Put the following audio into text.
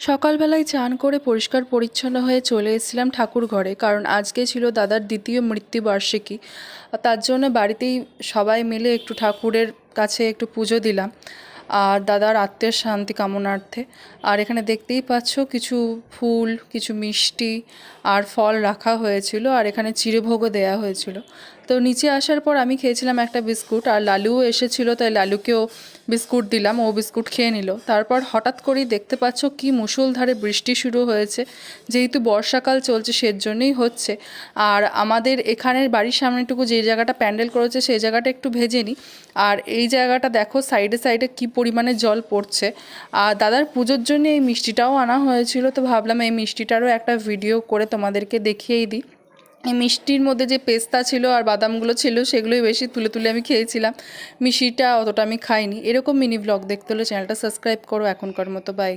সকালবেলায় চান করে পরিষ্কার পরিচ্ছন্ন হয়ে চলে এসেছিলাম ঠাকুর ঘরে, কারণ আজকে ছিল দাদার দ্বিতীয় মৃত্যুবার্ষিকী। তার জন্য বাড়িতেই সবাই মিলে একটু ঠাকুরের কাছে একটু পুজো দিলাম আর দাদার আত্মার শান্তি কামনার্থে। আর এখানে দেখতেই পাচ্ছ কিছু ফুল, কিছু মিষ্টি আর ফল রাখা হয়েছিল, আর এখানে চিড়েভোগও দেয়া হয়েছিল। তো নিচে আসার পর আমি খেয়েছিলাম একটা বিস্কুট, আর লালুও এসেছিল, তাই লালুকেও বিস্কুট দিলাম, ও বিস্কুট খেয়ে নিল। তারপর হঠাৎ করেই দেখতে পাচ্ছ কি মুষলধারে বৃষ্টি শুরু হয়েছে। যেহেতু বর্ষাকাল চলছে সেজন্যই হচ্ছে। আর আমাদের এখানের বাড়ির সামনেটুকু যে জায়গাটা প্যান্ডেল করেছে সেই জায়গাটা একটু ভেজে নিই। আর এই জায়গাটা দেখো সাইডে সাইডে কি পরিমাণে জল পড়ছে। আর দাদার পুজোর জন্য এই মিষ্টিটাও আনা হয়েছিল, তো ভাবলাম এই মিষ্টিটারও একটা ভিডিও করে তোমাদেরকে দেখিয়েই দিই। এই মিষ্টির মধ্যে যে পেস্তা ছিল আর বাদামগুলো ছিল সেগুলোই বেশি তুলে তুলে আমি খেয়েছিলাম, মিষ্টিটা অতটা আমি খাইনি। এরকম মিনি ব্লগ দেখতে হলে চ্যানেলটা সাবস্ক্রাইব করো। এখনকার মতো বাই।